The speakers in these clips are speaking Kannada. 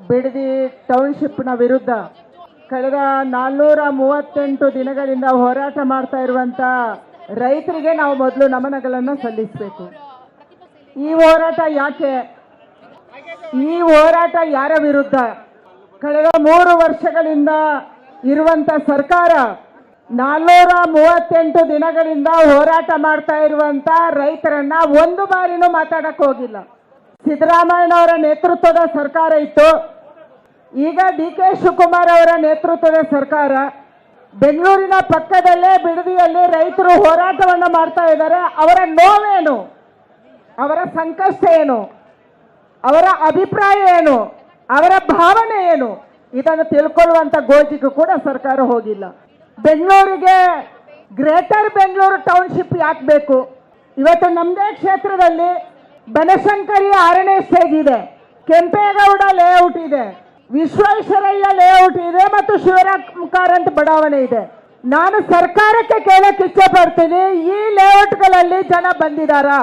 ಬಿಡದಿ ಟೌನ್ಶಿಪ್ನ ವಿರುದ್ಧ ಕಳೆದ 438 ದಿನಗಳಿಂದ ಹೋರಾಟ ಮಾಡ್ತಾ ಇರುವಂತ ರೈತರಿಗೆ ನಾವು ಮೊದಲು ನಮನಗಳನ್ನು ಸಲ್ಲಿಸಬೇಕು. ಈ ಹೋರಾಟ ಯಾಕೆ, ಈ ಹೋರಾಟ ಯಾರ ವಿರುದ್ಧ? ಕಳೆದ 3 ವರ್ಷಗಳಿಂದ ಇರುವಂತ ಸರ್ಕಾರ 438 ದಿನಗಳಿಂದ ಹೋರಾಟ ಮಾಡ್ತಾ ಇರುವಂತ ರೈತರನ್ನ ಒಂದು ಬಾರಿನೂ ಮಾತಾಡಕ್ ಹೋಗಿಲ್ಲ. ಸಿದ್ದರಾಮಯ್ಯನವರ ನೇತೃತ್ವದ ಸರ್ಕಾರ ಇತ್ತು, ಈಗ DK ಶಿವಕುಮಾರ್ ಅವರ ನೇತೃತ್ವದ ಸರ್ಕಾರ. ಬೆಂಗಳೂರಿನ ಪಕ್ಕದಲ್ಲೇ ಬಿಡದಿಯಲ್ಲಿ ರೈತರು ಹೋರಾಟವನ್ನು ಮಾಡ್ತಾ ಇದ್ದಾರೆ. ಅವರ ನೋವೇನು, ಅವರ ಸಂಕಷ್ಟ ಏನು, ಅವರ ಅಭಿಪ್ರಾಯ ಏನು, ಅವರ ಭಾವನೆ ಏನು, ಇದನ್ನು ತಿಳ್ಕೊಳ್ಳುವಂತ ಗೋಜಿಗೂ ಕೂಡ ಸರ್ಕಾರ ಹೋಗಿಲ್ಲ. ಬೆಂಗಳೂರಿಗೆ ಗ್ರೇಟರ್ ಬೆಂಗಳೂರು ಟೌನ್ಶಿಪ್ ಯಾಕೆ ಬೇಕು? ಇವತ್ತು ನಮ್ಮದೇ ಕ್ಷೇತ್ರದಲ್ಲಿ ಬನಶಂಕರಿ 6ನೇ ಸ್ಟೇಜ್ ಇದೆ, ಕೆಂಪೇಗೌಡ ಲೇಔಟ್ ಇದೆ, ವಿಶ್ವೇಶ್ವರಯ್ಯ ಲೇಔಟ್ ಇದೆ ಮತ್ತು ಶಿವರಾಮ್ ಕಾರಂತ್ ಬಡಾವಣೆ ಇದೆ. ನಾನು ಸರ್ಕಾರಕ್ಕೆ ಕೇಳಕ್ಕೆ ಇಚ್ಛೆ ಪಡ್ತೀನಿ, ಈ ಲೇಔಟ್ಗಳಲ್ಲಿ ಜನ ಬಂದಿದ್ದಾರಾ?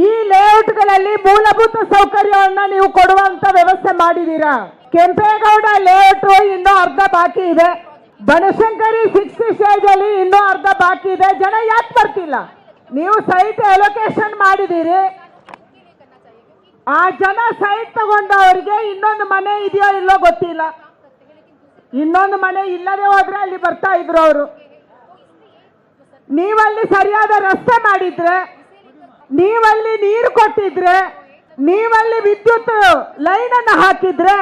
ಈ ಲೇಔಟ್ಗಳಲ್ಲಿ ಮೂಲಭೂತ ಸೌಕರ್ಯವನ್ನ ನೀವು ಕೊಡುವಂತ ವ್ಯವಸ್ಥೆ ಮಾಡಿದೀರಾ? ಕೆಂಪೇಗೌಡ ಲೇಔಟ್ ಇನ್ನೂ ಅರ್ಧ ಬಾಕಿ ಇದೆ, ಬನಶಂಕರಿ 6th ಸ್ಟೇಜ್ ಅಲ್ಲಿ ಇನ್ನೂ ಅರ್ಧ ಬಾಕಿ ಇದೆ. ಜನ ಯಾಕೆ ಬರ್ತಿಲ್ಲ? ನೀವು ಸೈಟ್ ಅಲೋಕೇಶನ್ ಮಾಡಿದೀರಿ, ಆ ಜನ ಸೈಟ್ ತಗೊಂಡವರಿಗೆ ಇನ್ನೊಂದು ಮನೆ ಇದೆಯೋ ಇಲ್ಲೋ ಗೊತ್ತಿಲ್ಲ. ಇನ್ನೊಂದು ಮನೆ ಇಲ್ಲದೆ ಹೋದ್ರೆ ಅಲ್ಲಿ ಬರ್ತಾ ಇದ್ರು ಅವರು. ನೀವಲ್ಲಿ ಸರಿಯಾದ ರಸ್ತೆ ಮಾಡಿದ್ರೆ, ನೀವಲ್ಲಿ ನೀರು ಕೊಟ್ಟಿದ್ರೆ, ನೀವಲ್ಲಿ ವಿದ್ಯುತ್ ಲೈನ್ ಅನ್ನು ಹಾಕಿದ್ರೆ,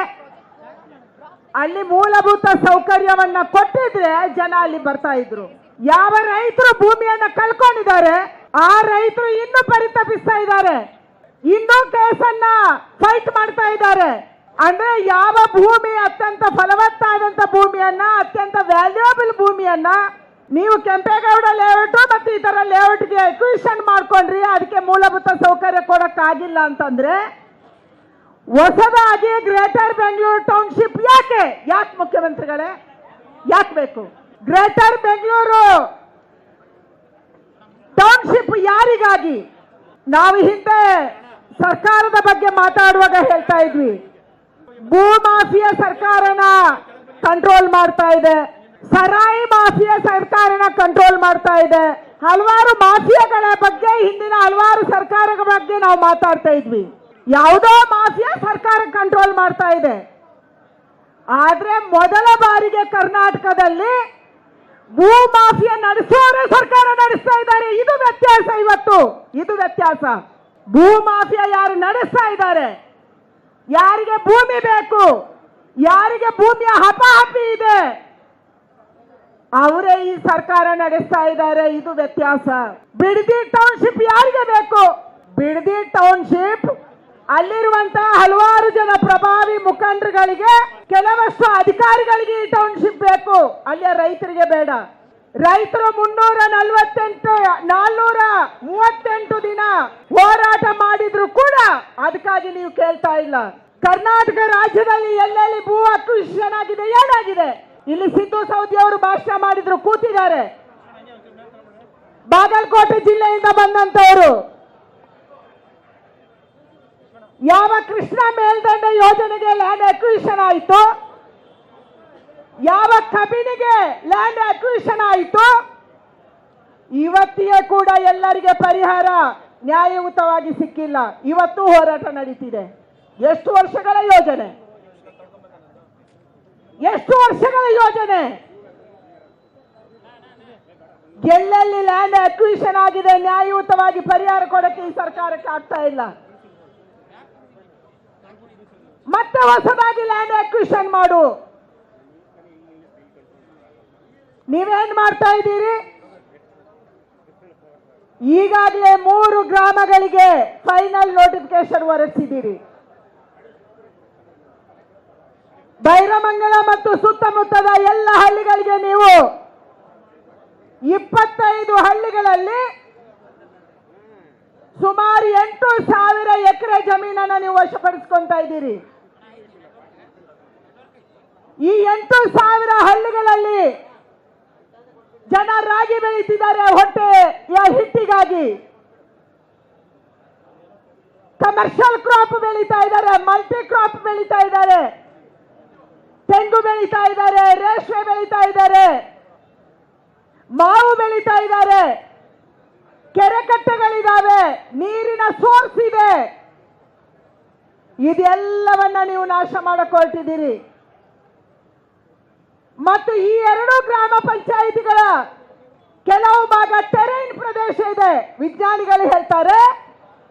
ಅಲ್ಲಿ ಮೂಲಭೂತ ಸೌಕರ್ಯವನ್ನ ಕೊಟ್ಟಿದ್ರೆ ಜನ ಅಲ್ಲಿ ಬರ್ತಾ ಇದ್ರು. ಯಾವ ರೈತರು ಭೂಮಿಯನ್ನ ಕಳ್ಕೊಂಡಿದ್ದಾರೆ ಆ ರೈತರು ಇನ್ನೂ ಪರಿತಪಿಸ್ತಾ ಇದ್ದಾರೆ, ಇನ್ನೂ ಕೇಸನ್ನ ಫೈಟ್ ಮಾಡ್ತಾ ಇದ್ದಾರೆ. ಅಂದ್ರೆ ಯಾವ ಭೂಮಿ ಅತ್ಯಂತ ಫಲವತ್ತಾದಂತ ಭೂಮಿಯನ್ನ, ಅತ್ಯಂತ ವ್ಯಾಲ್ಯೂಯಬಲ್ ಭೂಮಿಯನ್ನ ನೀವು ಕೆಂಪೇಗೌಡ ಲೇಔಟ್ ಮತ್ತು ಇತರ ಲೇಔಟ್ಗೆ ಅಕ್ವಿಷನ್ ಮಾಡ್ಕೊಂಡ್ರಿ, ಅದಕ್ಕೆ ಮೂಲಭೂತ ಸೌಕರ್ಯ ಕೊಡಕ್ಕಾಗಿಲ್ಲ ಅಂತಂದ್ರೆ ಹೊಸದಾಗಿ ಗ್ರೇಟರ್ ಬೆಂಗಳೂರು ಟೌನ್ಶಿಪ್ ಯಾಕೆ ಮುಖ್ಯಮಂತ್ರಿಗಳೇ ಯಾಕೆ ಬೇಕು? ಗ್ರೇಟರ್ ಬೆಂಗಳೂರು ಟೌನ್ಶಿಪ್ ಯಾರಿಗಾಗಿ? ನಾವು ಹಿಂದೆ ಸರ್ಕಾರದ ಬಗ್ಗೆ ಮಾತಾಡುವಾಗ ಹೇಳ್ತಾ ಇದ್ವಿ, ಭೂ ಮಾಫಿಯಾ ಸರ್ಕಾರನ ಕಂಟ್ರೋಲ್ ಮಾಡ್ತಾ ಇದೆ, ಸರಾಯಿ ಮಾಫಿಯಾ ಸರ್ಕಾರನ ಕಂಟ್ರೋಲ್ ಮಾಡ್ತಾ ಇದೆ, ಹಲವಾರು ಮಾಫಿಯಾಗಳ ಬಗ್ಗೆ ಹಿಂದಿನ ಹಲವಾರು ಸರ್ಕಾರಗಳ ಬಗ್ಗೆ ನಾವು ಮಾತಾಡ್ತಾ ಇದ್ವಿ. ಯಾವುದೋ ಮಾಫಿಯಾ ಸರ್ಕಾರ ಕಂಟ್ರೋಲ್ ಮಾಡ್ತಾ ಇದೆ. ಆದ್ರೆ ಮೊದಲ ಬಾರಿಗೆ ಕರ್ನಾಟಕದಲ್ಲಿ ಭೂ ಮಾಫಿಯಾ ನಡೆಸುವವರೇ ಸರ್ಕಾರ ನಡೆಸ್ತಾ ಇದ್ದಾರೆ. ಇದು ವ್ಯತ್ಯಾಸ. ಇವತ್ತು ಇದು ವ್ಯತ್ಯಾಸ. ಭೂ ಮಾಫಿಯಾ ಯಾರು ನಡೆಸ್ತಾ ಇದ್ದಾರೆ, ಯಾರಿಗೆ ಭೂಮಿ ಬೇಕು, ಯಾರಿಗೆ ಭೂಮಿಯ ಹಪಾಹಪಿ ಇದೆ, ಅವರೇ ಈ ಸರ್ಕಾರ ನಡೆಸ್ತಾ ಇದ್ದಾರೆ. ಇದು ವ್ಯತ್ಯಾಸ. ಬಿಡದಿ ಟೌನ್ಶಿಪ್ ಯಾರಿಗೆ ಬೇಕು? ಬಿಡದಿ ಟೌನ್ಶಿಪ್ ಅಲ್ಲಿರುವಂತಹ ಹಲವಾರು ಜನ ಪ್ರಭಾವಿ ಮುಖಂಡರುಗಳಿಗೆ, ಕೆಲವಷ್ಟು ಅಧಿಕಾರಿಗಳಿಗೆ ಈ ಟೌನ್ಶಿಪ್ ಬೇಕು, ಅಲ್ಲಿಯ ರೈತರಿಗೆ ಬೇಡ. ರೈತರು 438 ದಿನ ಹೋರಾಟ ಮಾಡಿದ್ರು ಕೂಡ ಅದಕ್ಕಾಗಿ ನೀವು ಕೇಳ್ತಾ ಇಲ್ಲ. ಕರ್ನಾಟಕ ರಾಜ್ಯದಲ್ಲಿ ಎಲ್ಲೆಲ್ಲಿ ಭೂ ಅಕ್ವಿಷನ್ ಆಗಿದೆ, ಏನಾಗಿದೆ? ಇಲ್ಲಿ ಸಿದ್ದು ಸೌದಿ ಅವರು ಭಾಷಣ ಮಾಡಿದ್ರು, ಕೂತಿದ್ದಾರೆ. ಬಾಗಲಕೋಟೆ ಜಿಲ್ಲೆಯಿಂದ ಬಂದಂತವರು. ಯಾವ ಕೃಷ್ಣ ಮೇಲ್ದಂಡೆ ಯೋಜನೆಗೆ ಲ್ಯಾಂಡ್ ಅಕ್ವಿಷನ್ ಆಯಿತು, ಯಾವ ಕಬಿನಿಗೆ ಲ್ಯಾಂಡ್ ಅಕ್ವಿಷನ್ ಆಯಿತು, ಇವತ್ತಿಗೆ ಕೂಡ ಎಲ್ಲರಿಗೆ ಪರಿಹಾರ ನ್ಯಾಯಯುತವಾಗಿ ಸಿಕ್ಕಿಲ್ಲ. ಇವತ್ತು ಹೋರಾಟ ನಡೀತಿದೆ. ಎಷ್ಟು ವರ್ಷಗಳ ಯೋಜನೆ, ಎಷ್ಟು ವರ್ಷಗಳ ಯೋಜನೆ? ಎಲ್ಲೆಲ್ಲಿ ಲ್ಯಾಂಡ್ ಅಕ್ವಿಷನ್ ಆಗಿದೆ ನ್ಯಾಯಯುತವಾಗಿ ಪರಿಹಾರ ಕೊಡಕ್ಕೆ ಈ ಸರ್ಕಾರಕ್ಕೆ ಆಗ್ತಾ ಇಲ್ಲ. ಮತ್ತೆ ಹೊಸದಾಗಿ ಲ್ಯಾಂಡ್ ಅಕ್ವಿಷನ್ ಮಾಡು. ನೀವೇನ್ ಮಾಡ್ತಾ ಇದ್ದೀರಿ? ಈಗಾಗಲೇ 3 ಗ್ರಾಮಗಳಿಗೆ ಫೈನಲ್ ನೋಟಿಫಿಕೇಶನ್ ಹೊರಡಿಸಿದ್ದೀರಿ. ಬೈರಮಂಗಲ ಮತ್ತು ಸುತ್ತಮುತ್ತದ ಎಲ್ಲ ಹಳ್ಳಿಗಳಿಗೆ ನೀವು 25 ಹಳ್ಳಿಗಳಲ್ಲಿ ಸುಮಾರು 8,000 ಎಕರೆ ಜಮೀನನ್ನು ನೀವು ವಶಪಡಿಸಿಕೊಳ್ತಾ ಇದ್ದೀರಿ. ಈ 8,000 ಹಳ್ಳಿಗಳಲ್ಲಿ ಜನ ರಾಗಿ ಬೆಳೀತಿದ್ದಾರೆ, ಹೊಟ್ಟೆಯ ಹಿಟ್ಟಿಗಾಗಿ. ಕಮರ್ಷಿಯಲ್ ಕ್ರಾಪ್ ಬೆಳೀತಾ ಇದ್ದಾರೆ, ಮಲ್ಟಿ ಕ್ರಾಪ್ ಬೆಳೀತಾ ಇದ್ದಾರೆ. ತೆಂಗು ಬೆಳೀತಾ ಇದ್ದಾರೆ, ರೇಷ್ಮೆ ಬೆಳೀತಾ ಇದ್ದಾರೆ, ಮಾವು ಬೆಳೀತಾ ಇದ್ದಾರೆ, ಕೆರೆ ಕಟ್ಟೆಗಳಿದಾವೆ, ನೀರಿನ ಸೋರ್ಸ್ ಇದೆ. ಇದೆಲ್ಲವನ್ನ ನೀವು ನಾಶ ಮಾಡಕ್ಕೆ ಹೊರಟಿದ್ದೀರಿ. ಮತ್ತು ಈ ಎರಡು ಗ್ರಾಮ ಪಂಚಾಯಿತಿಗಳ ಕೆಲವು ಭಾಗ ಟೆರೈನ್ ಪ್ರದೇಶ ಇದೆ. ವಿಜ್ಞಾನಿಗಳು ಹೇಳ್ತಾರೆ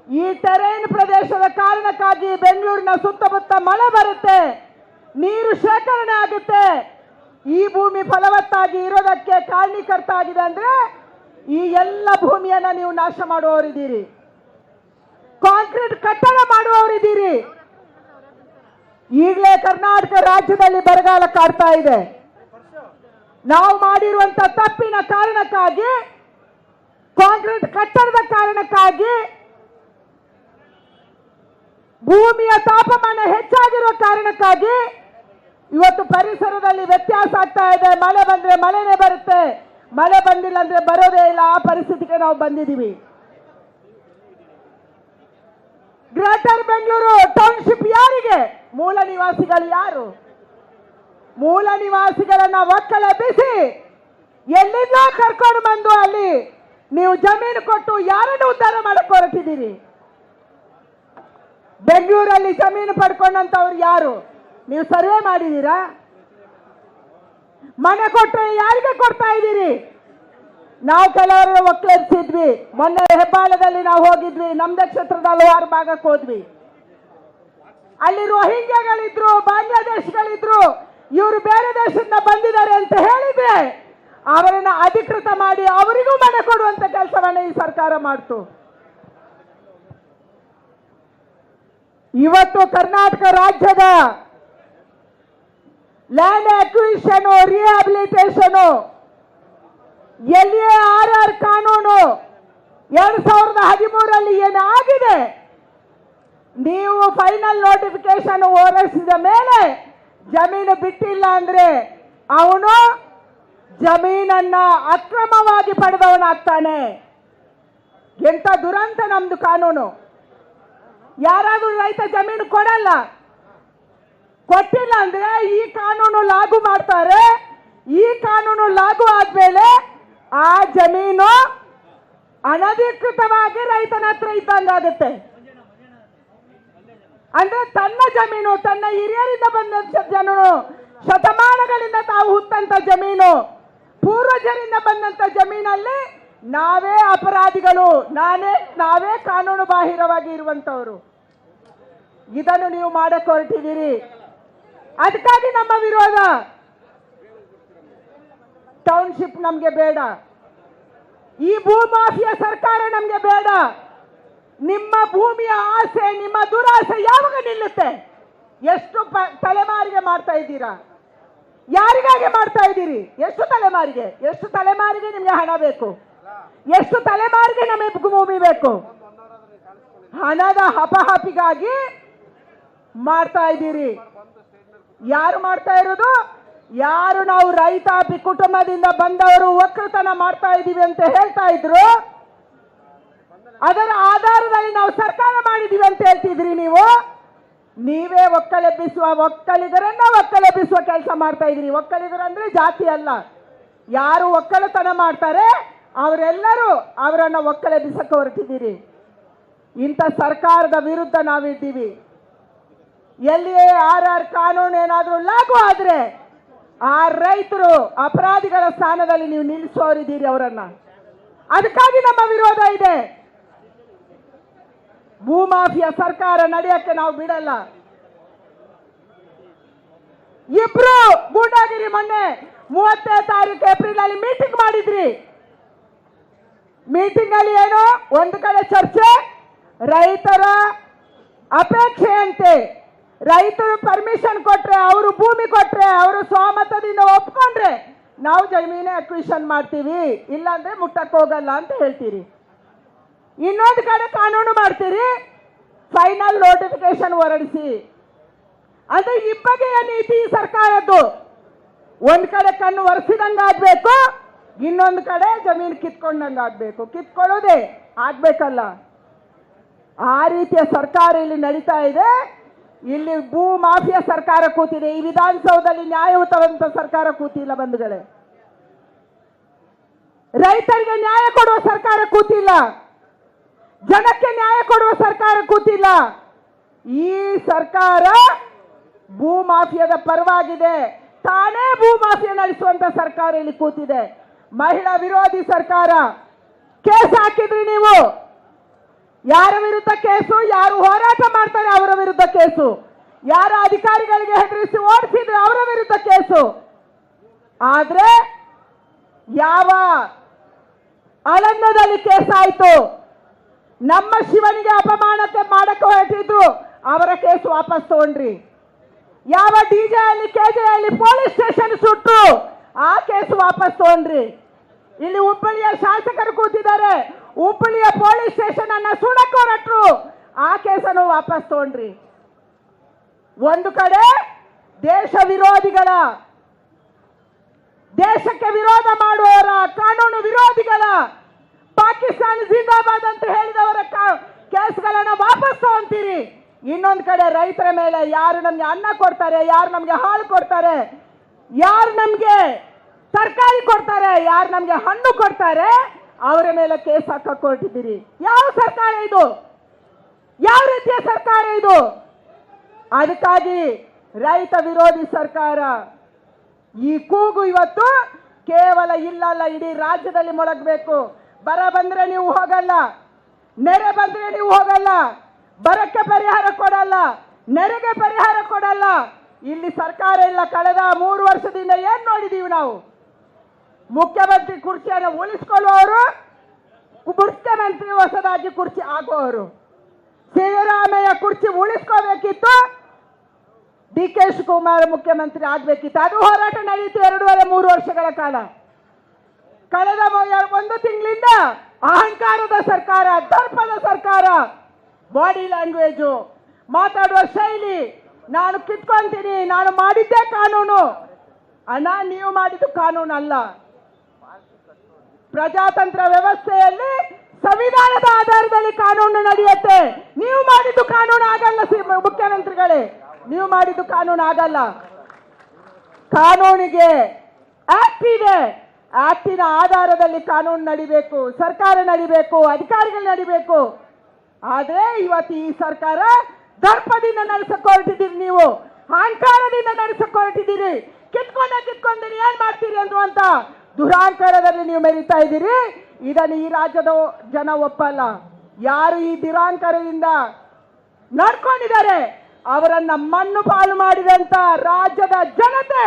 ಈ ಟೆರೈನ್ ಪ್ರದೇಶದ ಕಾರಣಕ್ಕಾಗಿ ಬೆಂಗಳೂರಿನ ಸುತ್ತಮುತ್ತ ಮಳೆ ಬರುತ್ತೆ, ನೀರು ಶೇಖರಣೆ ಆಗುತ್ತೆ. ಈ ಭೂಮಿ ಫಲವತ್ತಾಗಿ ಇರೋದಕ್ಕೆ ಕಾರಣೀಕರ್ತ ಆಗಿದೆ ಅಂದ್ರೆ ಈ ಎಲ್ಲ ಭೂಮಿಯನ್ನ ನೀವು ನಾಶ ಮಾಡುವವರಿದ್ದೀರಿ, ಕಾಂಕ್ರೀಟ್ ಕಟ್ಟಡ ಮಾಡುವವರಿದ್ದೀರಿ. ಈಗಲೇ ಕರ್ನಾಟಕ ರಾಜ್ಯದಲ್ಲಿ ಬರಗಾಲ ಕಾಡ್ತಾ ಇದೆ. ನಾವು ಮಾಡಿರುವಂತ ತಪ್ಪಿನ ಕಾರಣಕ್ಕಾಗಿ, ಕಾಂಕ್ರೀಟ್ ಕಟ್ಟಡದ ಕಾರಣಕ್ಕಾಗಿ, ಭೂಮಿಯ ತಾಪಮಾನ ಹೆಚ್ಚಾಗಿರುವ ಕಾರಣಕ್ಕಾಗಿ ಇವತ್ತು ಪರಿಸರದಲ್ಲಿ ವ್ಯತ್ಯಾಸ ಆಗ್ತಾ ಇದೆ. ಮಳೆ ಬಂದ್ರೆ ಮಳೆನೇ ಬರುತ್ತೆ, ಮಳೆ ಬಂದಿಲ್ಲ ಅಂದ್ರೆ ಬರೋದೇ ಇಲ್ಲ. ಆ ಪರಿಸ್ಥಿತಿಗೆ ನಾವು ಬಂದಿದ್ದೀವಿ. ಗ್ರೇಟರ್ ಬೆಂಗಳೂರು ಟೌನ್ಶಿಪ್ ಯಾರಿಗೆ? ಮೂಲ ನಿವಾಸಿಗಳು ಯಾರು? ಮೂಲ ನಿವಾಸಿಗಳನ್ನ ಒಕ್ಕಲೆಬ್ಬಿಸಿ ಎಲ್ಲಿಂದ ಕರ್ಕೊಂಡು ಬಂದು ಅಲ್ಲಿ ನೀವು ಜಮೀನು ಕೊಟ್ಟು ಯಾರನ್ನು ಉದ್ಧಾರ ಮಾಡಕ್ಕೆ ಹೊರಟಿದ್ದೀರಿ? ಬೆಂಗಳೂರಲ್ಲಿ ಜಮೀನು ಪಡ್ಕೊಂಡಂತವ್ರು ಯಾರು? ನೀವು ಸರ್ವೆ ಮಾಡಿದ್ದೀರಾ? ಮನೆ ಕೊಟ್ಟರೆ ಯಾರಿಗೆ ಕೊಡ್ತಾ ಇದ್ದೀರಿ? ನಾವು ಕೆಲವರು ಒಕ್ಕಲೆಬ್ಸಿದ್ವಿ. ಮೊನ್ನೆ ಹೆಬ್ಬಾಳದಲ್ಲಿ ನಾವು ಹೋಗಿದ್ವಿ, ನಮ್ದೇ ಕ್ಷೇತ್ರದ ಹಲವಾರು ಭಾಗಕ್ಕೆ ಹೋದ್ವಿ. ಅಲ್ಲಿ ರೋಹಿಂಗ್ಯಾಗಳಿದ್ರು, ಬಾಂಗ್ಲಾದೇಶಗಳಿದ್ರು, ಇವರು ಬೇರೆ ದೇಶದಿಂದ ಬಂದಿದ್ದಾರೆ ಅಂತ ಹೇಳಿದ್ರೆ ಅವರನ್ನ ಅಧಿಕೃತ ಮಾಡಿ ಅವರಿಗೂ ಮನೆ ಕೊಡುವಂತ ಕೆಲಸವನ್ನ ಈ ಸರ್ಕಾರ ಮಾಡ್ತು. ಇವತ್ತು ಕರ್ನಾಟಕ ರಾಜ್ಯದ ಲ್ಯಾಂಡ್ ಅಕ್ವಿಸಿಷನ್, ರಿಹ್ಯಾಬಿಲಿಟೇಷನ್, LARR ಕಾನೂನು 2013ರಲ್ಲಿ ಏನಾಗಿದೆ, ನೀವು ಫೈನಲ್ ನೋಟಿಫಿಕೇಶನ್ ಹೊರಡಿಸಿದ ಮೇಲೆ ಜಮೀನು ಬಿಟ್ಟಿಲ್ಲ ಅಂದ್ರೆ ಅವನು ಜಮೀನನ್ನ ಅಕ್ರಮವಾಗಿ ಪಡೆದವನಾಗ್ತಾನೆ. ಎಂತ ದುರಂತ ನಮ್ದು ಕಾನೂನು. ಯಾರಾದ್ರೂ ರೈತ ಜಮೀನು ಕೊಡಲ್ಲ, ಕೊಟ್ಟಿಲ್ಲ ಅಂದ್ರೆ ಈ ಕಾನೂನು ಲಾಗು ಮಾಡ್ತಾರೆ. ಈ ಕಾನೂನು ಲಾಗು ಆದ್ಮೇಲೆ ಆ ಜಮೀನು ಅನಧಿಕೃತವಾಗಿ ರೈತನ ಹತ್ರ ಇದ್ದಂಗಾಗುತ್ತೆ. ಅಂದ್ರೆ ತನ್ನ ಜಮೀನು, ತನ್ನ ಹಿರಿಯರಿಂದ ಬಂದ ಜಮೀನು, ಶತಮಾನಗಳಿಂದ ತಾವು ಹುಟ್ಟಂತ ಜಮೀನು, ಪೂರ್ವಜರಿಂದ ಬಂದಂತ ಜಮೀನಲ್ಲಿ ನಾವೇ ಅಪರಾಧಿಗಳು, ನಾವೇ ಕಾನೂನು ಬಾಹಿರವಾಗಿ ಇರುವಂತವರು. ಇದನ್ನು ನೀವು ಮಾಡಕ್ಕೆ ಹೊರಟಿದ್ದೀರಿ. ಅದಕ್ಕಾಗಿ ನಮ್ಮ ವಿರೋಧ. ಟೌನ್ಶಿಪ್ ನಮ್ಗೆ ಬೇಡ, ಈ ಭೂಮಾಫಿಯಾ ಸರ್ಕಾರ ನಮ್ಗೆ ಬೇಡ. ನಿಮ್ಮ ಭೂಮಿಯ ಆಸೆ, ನಿಮ್ಮ ದುರಾಸೆ ಯಾವಾಗ ನಿಲ್ಲುತ್ತೆ? ಎಷ್ಟು ತಲೆಮಾರಿಗೆ ಮಾಡ್ತಾ ಇದ್ದೀರಾ? ಯಾರಿಗಾಗಿ ಮಾಡ್ತಾ ಇದ್ದೀರಿ? ಎಷ್ಟು ತಲೆಮಾರಿಗೆ ನಿಮ್ಗೆ ಹಣ ಬೇಕು? ಎಷ್ಟು ತಲೆಮಾರಿಗೆ ನಮಗೆ ಭೂಮಿ ಬೇಕು? ಹಣದ ಹಪಹಪಿಗಾಗಿ ಮಾಡ್ತಾ ಇದ್ದೀರಿ. ಯಾರು ಮಾಡ್ತಾ ಇರೋದು? ಯಾರು ನಾವು ರೈತಾಪಿ ಕುಟುಂಬದಿಂದ ಬಂದವರು ಒಕ್ಕಲತನ ಮಾಡ್ತಾ ಇದ್ದೀವಿ ಅಂತ ಹೇಳ್ತಾ ಇದ್ರು, ಅದರ ಆಧಾರದಲ್ಲಿ ನಾವು ಸರ್ಕಾರ ಮಾಡಿದೀವಿ ಅಂತ ಹೇಳ್ತಿದ್ರಿ. ನೀವೇ ಒಕ್ಕಲೆಬ್ಬಿಸುವ ಕೆಲಸ ಮಾಡ್ತಾ ಇದ್ರಿ. ಒಕ್ಕಲಿಗರು ಅಂದ್ರೆ ಜಾತಿ ಅಲ್ಲ, ಯಾರು ಒಕ್ಕಲತನ ಮಾಡ್ತಾರೆ ಅವರೆಲ್ಲರೂ ಅವರನ್ನ ಒಕ್ಕಲೆಬ್ಬಿಸಕ್ಕೆ ಹೊರಟಿದ್ದೀರಿ. ಇಂಥ ಸರ್ಕಾರದ ವಿರುದ್ಧ ನಾವಿದ್ದೀವಿ. LARR ಕಾನೂನು ಏನಾದರೂ ಲಾಗು ಆದ್ರೆ ಆ ರೈತರು ಅಪರಾಧಿಗಳ ಸ್ಥಾನದಲ್ಲಿ ನೀವು ನಿಲ್ಲಿಸೋರಿದ್ದೀರಿ ಅವರನ್ನ. ಅದಕ್ಕಾಗಿ ನಮ್ಮ ವಿರೋಧ ಇದೆ. ಭೂಮಾಫಿಯಾ ಸರ್ಕಾರ ನಡೆಯಕ್ಕೆ ನಾವು ಬಿಡಲ್ಲ. ಇಬ್ರು ಗೂಂಡಾಗಿರಿ ಮೊನ್ನೆ 30ನೇ ತಾರೀಕು ಏಪ್ರಿಲ್ ಅಲ್ಲಿ ಮೀಟಿಂಗ್ ಮಾಡಿದ್ರಿ. ಮೀಟಿಂಗ್ ಅಲ್ಲಿ ಏನು, ಒಂದು ಕಡೆ ಚರ್ಚೆ, ರೈತರ ಅಪೇಕ್ಷೆಯಂತೆ ರೈತರು ಪರ್ಮಿಷನ್ ಕೊಟ್ರೆ, ಅವರು ಭೂಮಿ ಕೊಟ್ರೆ, ಅವರು ಸ್ವಾಮತದಿಂದ ಒಪ್ಕೊಂಡ್ರೆ ನಾವು ಜಮೀನೇ ಅಕ್ವಿಷನ್ ಮಾಡ್ತೀವಿ, ಇಲ್ಲಾಂದ್ರೆ ಮುಟ್ಟಕ್ಕೆ ಹೋಗಲ್ಲ ಅಂತ ಹೇಳ್ತೀರಿ. ಇನ್ನೊಂದು ಕಡೆ ಕಾನೂನು ಮಾಡ್ತೀರಿ, ಫೈನಲ್ ನೋಟಿಫಿಕೇಶನ್ ಹೊರಡಿಸಿ. ಅಂದ್ರೆ ಇಬ್ಬಗೆಯ ನೀತಿ ಸರ್ಕಾರದ್ದು. ಒಂದ್ ಕಡೆ ಕಣ್ಣು ಒರೆಸಿದಂಗಾಗ್ಬೇಕು, ಇನ್ನೊಂದು ಕಡೆ ಜಮೀನು ಕಿತ್ಕೊಂಡಂಗಾಗ್ಬೇಕು. ಕಿತ್ಕೊಳ್ಳೋದೇ ಆಗ್ಬೇಕಲ್ಲ. ಆ ರೀತಿಯ ಸರ್ಕಾರ ಇಲ್ಲಿ ನಡೀತಾ ಇದೆ. ಇಲ್ಲಿ ಭೂ ಮಾಫಿಯಾ ಸರ್ಕಾರ ಕೂತಿದೆ. ಈ ವಿಧಾನಸೌಧದಲ್ಲಿ ನ್ಯಾಯಯುತವಂತ ಸರ್ಕಾರ ಕೂತಿಲ್ಲ ಬಂಧುಗಳೇ. ರೈತರಿಗೆ ನ್ಯಾಯ ಕೊಡುವ ಸರ್ಕಾರ ಕೂತಿಲ್ಲ, ಜನಕ್ಕೆ ನ್ಯಾಯ ಕೊಡುವ ಸರ್ಕಾರ ಕೂತಿಲ್ಲ. ಈ ಸರ್ಕಾರ ಭೂ ಮಾಫಿಯಾದ ಪರವಾಗಿದೆ, ತಾನೇ ಭೂ ಮಾಫಿಯಾ ನಡೆಸುವಂತ ಸರ್ಕಾರ ಇಲ್ಲಿ ಕೂತಿದೆ. ಮಹಿಳಾ ವಿರೋಧಿ ಸರ್ಕಾರ. ಕೇಸ್ ಹಾಕಿದ್ರಿ ನೀವು, ಯಾರ ವಿರುದ್ಧ ಕೇಸು? ಯಾರು ಹೋರಾಟ ಮಾಡ್ತಾರೆ ಅವರ ವಿರುದ್ಧ ಕೇಸು, ಯಾರ ಅಧಿಕಾರಿಗಳಿಗೆ ಹೆದರಿಸಿ ಓಡಿಸಿದ್ರೆ ಅವರ ವಿರುದ್ಧ ಕೇಸು. ಆದ್ರೆ ಯಾವ ಅಳಂದದಲ್ಲಿ ಕೇಸ್ ಆಯ್ತು, ನಮ್ಮ ಶಿವನಿಗೆ ಅಪಮಾನಕ್ಕೆ ಮಾಡಕ್ಕೆ ಹೊರಟಿದ್ರು ಅವರ ಕೇಸ್ ವಾಪಸ್ ತಗೊಂಡ್ರಿ. ಯಾವ ಡಿಜೆ ಅಲ್ಲಿ ಕೆಜೆ ಅಲ್ಲಿ ಪೊಲೀಸ್ ಸ್ಟೇಷನ್ ಸುಟ್ಟು ಆ ಕೇಸ್ ವಾಪಸ್ ತಗೊಂಡ್ರಿ. ಇಲ್ಲಿ ಹುಬ್ಬಳ್ಳಿಯ ಶಾಸಕರು ಕೂತಿದ್ದಾರೆ, ಹುಬ್ಬಳ್ಳಿಯ ಪೊಲೀಸ್ ಸ್ಟೇಷನ್ ಅನ್ನ ಸುಡಕ್ಕೆ ಹೊರಟ್ರು, ಆ ಕೇಸನ್ನು ವಾಪಸ್ ತಗೊಂಡ್ರಿ. ಒಂದು ಕಡೆ ದೇಶ ವಿರೋಧಿಗಳ, ದೇಶಕ್ಕೆ ವಿರೋಧ ಮಾಡುವವರ, ಕಾನೂನು ವಿರೋಧಿಗಳ, ಪಾಕಿಸ್ತಾನ ಜಿಂದಾಬಾದ್ ಅಂತ ಹೇಳಿದವರ ಕೇಸ್ಗಳನ್ನ ವಾಪಸ್ ತಗೊಂತೀರಿ. ಇನ್ನೊಂದು ಕಡೆ ರೈತರ ಮೇಲೆ ಯಾರು ನಮ್ಗೆ ಅನ್ನ ಕೊಡ್ತಾರೆ, ಯಾರು ನಮ್ಗೆ ಹಾಲು ಕೊಡ್ತಾರೆ, ಯಾರು ನಮ್ಗೆ ತರಕಾರಿ ಕೊಡ್ತಾರೆ, ಯಾರು ನಮ್ಗೆ ಹಣ್ಣು ಕೊಡ್ತಾರೆ ಅವರ ಮೇಲೆ ಕೇಸ್ ಹಾಕಕ್ಕೆ ಹೊರಟಿದ್ದೀರಿ. ಯಾವ ಸರ್ಕಾರ ಇದು? ಯಾವ ರೀತಿಯ ಸರ್ಕಾರ ಇದು? ಅದಕ್ಕಾಗಿ ರೈತ ವಿರೋಧಿ ಸರ್ಕಾರ. ಈ ಕೂಗು ಇವತ್ತು ಕೇವಲ ಇಲ್ಲಲ್ಲ, ಇಡೀ ರಾಜ್ಯದಲ್ಲಿ ಮೊಳಗಬೇಕು. ಬರ ಬಂದ್ರೆ ನೀವು ಹೋಗಲ್ಲ, ನೆರೆ ಬಂದ್ರೆ ನೀವು ಹೋಗಲ್ಲ, ಬರಕ್ಕೆ ಪರಿಹಾರ ಕೊಡಲ್ಲ, ನೆರೆಗೆ ಪರಿಹಾರ ಕೊಡಲ್ಲ. ಇಲ್ಲಿ ಸರ್ಕಾರ ಇಲ್ಲ. ಕಳೆದ 3 ವರ್ಷದಿಂದ ಏನ್ ನೋಡಿದೀವಿ ನಾವು? ಮುಖ್ಯಮಂತ್ರಿ ಕುರ್ಚಿಯನ್ನು ಉಳಿಸ್ಕೊಳ್ಳುವವರು, ಮುಖ್ಯಮಂತ್ರಿ ಹೊಸದಾಗಿ ಕುರ್ಚಿ ಆಗುವವರು. ಸಿದ್ದರಾಮಯ್ಯ ಕುರ್ಚಿ ಉಳಿಸ್ಕೋಬೇಕಿತ್ತು, ಡಿ ಕೆ ಶಿವಕುಮಾರ್ ಮುಖ್ಯಮಂತ್ರಿ ಆಗ್ಬೇಕಿತ್ತು. ಅದು ಹೋರಾಟ ನಡೆಯಿತು 2.5-3 ವರ್ಷಗಳ ಕಾಲ. ಕಳೆದ 1 ತಿಂಗಳಿಂದ ಅಹಂಕಾರದ ಸರ್ಕಾರ, ದರ್ಪದ ಸರ್ಕಾರ, ಬಾಡಿ ಲ್ಯಾಂಗ್ವೇಜು, ಮಾತಾಡುವ ಶೈಲಿ, ನಾನು ಕಿತ್ಕೊಂತೀನಿ, ನಾನು ಮಾಡಿದ್ದೇ ಕಾನೂನು. ಅಣ್ಣ, ನೀವು ಮಾಡಿದ್ದು ಕಾನೂನು ಅಲ್ಲ. ಪ್ರಜಾತಂತ್ರ ವ್ಯವಸ್ಥೆಯಲ್ಲಿ ಸಂವಿಧಾನದ ಆಧಾರದಲ್ಲಿ ಕಾನೂನು ನಡೆಯುತ್ತೆ. ನೀವು ಮಾಡಿದ್ದು ಕಾನೂನು ಆಗಲ್ಲ. ಮುಖ್ಯಮಂತ್ರಿಗಳೇ, ನೀವು ಮಾಡಿದ್ದು ಕಾನೂನು ಆಗಲ್ಲ. ಕಾನೂನಿಗೆ ಆಕ್ಟ್ ಇದೆ, ಆಕ್ಟಿನ ಆಧಾರದಲ್ಲಿ ಕಾನೂನು ನಡಿಬೇಕು, ಸರ್ಕಾರ ನಡಿಬೇಕು, ಅಧಿಕಾರಿಗಳು ನಡಿಬೇಕು. ಆದ್ರೆ ಇವತ್ತು ಈ ಸರ್ಕಾರ ದರ್ಪದಿಂದ ನಡೆಸಕ್ಕೆ ಹೊರಟಿದ್ದೀರಿ, ನೀವು ಅಹಂಕಾರದಿಂದ ನಡೆಸಕ್ಕೆ ಹೊರಟಿದ್ದೀರಿ. ಕಿತ್ಕೊಂಡೀರಿ, ಏನ್ ಮಾಡ್ತೀರಿ ಅನ್ನುವಂತ ದುರಾಂಕಾರದಲ್ಲಿ ನೀವು ಮೆರೀತಾ ಇದ್ದೀರಿ. ಇದನ್ನು ಈ ರಾಜ್ಯದ ಜನ ಒಪ್ಪಲ್ಲ. ಯಾರು ಈ ದುರಾಂಕಾರದಿಂದ ನಡ್ಕೊಂಡಿದ್ದಾರೆ ಅವರನ್ನ ಮಣ್ಣು ಪಾಲು ಮಾಡಿದಂತ ರಾಜ್ಯದ ಜನತೆ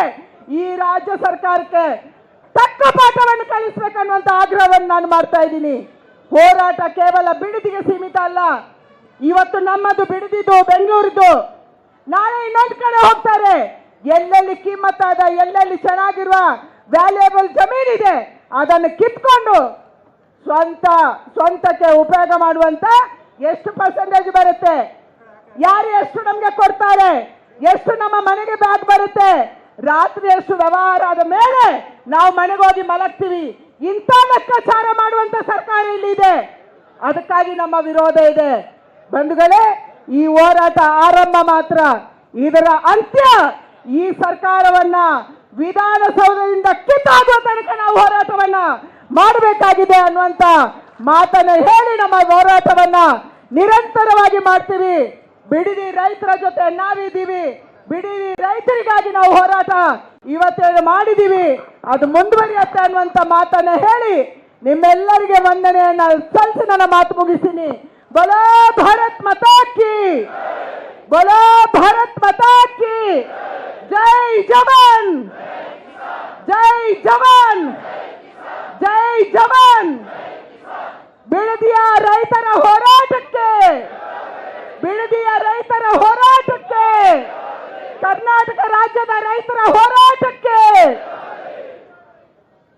ಈ ರಾಜ್ಯ ಸರ್ಕಾರಕ್ಕೆ ತಕ್ಕ ಪಾಠವನ್ನು ಕಲಿಸಬೇಕನ್ನುವಂತ ಆಗ್ರಹವನ್ನು ನಾನು ಮಾಡ್ತಾ ಇದ್ದೀನಿ. ಹೋರಾಟ ಕೇವಲ ಬಿಡದಿಗೆ ಸೀಮಿತ ಅಲ್ಲ. ಇವತ್ತು ನಮ್ಮದು ಬಿಡದಿದ್ದು ಬೆಂಗಳೂರಿದ್ದು, ನಾಳೆ ಇನ್ನೊಂದು ಕಡೆ ಹೋಗ್ತಾರೆ. ಎಲ್ಲೆಲ್ಲಿ ಕಿಮ್ಮತ್ತಾದ, ಎಲ್ಲೆಲ್ಲಿ ಚೆನ್ನಾಗಿರುವ ವ್ಯಾಲ್ಯೂಯಬಲ್ ಜಮೀನಿದೆ ಅದನ್ನು ಕಿತ್ಕೊಂಡು ಸ್ವಂತಕ್ಕೆ ಉಪಯೋಗ ಮಾಡುವಂತ ಎಷ್ಟು ಪರ್ಸೆಂಟೇಜ್ ಬರುತ್ತೆ, ಯಾರು ಎಷ್ಟು ನಮ್ಗೆ ಕೊಡ್ತಾರೆ, ಎಷ್ಟು ನಮ್ಮ ಮನೆಗೆ ಬ್ಯಾಗ್ ಬರುತ್ತೆ, ರಾತ್ರಿ ಎಷ್ಟು ವ್ಯವಹಾರ ಆದ ಮೇಲೆ ನಾವು ಮನೆಗೆ ಹೋಗಿ ಮಲಗ್ತೀವಿ. ಇಂಥ ಲೆಕ್ಕಾಚಾರ ಮಾಡುವಂತ ಸರ್ಕಾರ ಇಲ್ಲಿದೆ. ಅದಕ್ಕಾಗಿ ನಮ್ಮ ವಿರೋಧ ಇದೆ. ಬಂಧುಗಳೇ, ಈ ಹೋರಾಟ ಆರಂಭ ಮಾತ್ರ, ಇದರ ಅಂತ್ಯ ಈ ಸರ್ಕಾರವನ್ನ ವಿಧಾನಸೌಧದಿಂದ ಕಿತ್ತಾಗುವ ತನಕ ನಾವು ಹೋರಾಟವನ್ನ ಮಾಡಬೇಕಾಗಿದೆ ಅನ್ನುವಂತ ಮಾತನ್ನ ಹೇಳಿ ನಮ್ಮ ಹೋರಾಟವನ್ನ ನಿರಂತರವಾಗಿ ಮಾಡ್ತೀವಿ. ಬಿಡದಿ ರೈತರ ಜೊತೆ ನಾವಿದ್ದೀವಿ. ಬಿಡದಿ ರೈತರಿಗಾಗಿ ನಾವು ಹೋರಾಟ ಇವತ್ತೇನು ಮಾಡಿದೀವಿ, ಅದು ಮುಂದುವರಿಯುತ್ತೆ ಅನ್ನುವಂತ ಮಾತನ್ನ ಹೇಳಿ ನಿಮ್ಮೆಲ್ಲರಿಗೆ ವಂದನೆಯನ್ನ ಸಲ್ಲಿಸಿ ನನ್ನ ಮಾತು ಮುಗಿಸ್ತೀನಿ. ಬೋಲೋ ಭಾರತ್ ಮಾತಾ ಕಿ, ಬೋಲೋ ಭಾರತ್ ಮಾತಾ ಕಿ. ಜೈ ಜವಾನ್, ಜೈ ಜವಾನ್, ಜೈ ಜವಾನ್. ಬಿಡದಿಯ ರೈತರ ಹೋರಾಟಕ್ಕೆ, ಬಿಡದಿಯ ರೈತರ ಹೋರಾಟಕ್ಕೆ, ಕರ್ನಾಟಕ ರಾಜ್ಯದ ರೈತರ ಹೋರಾಟ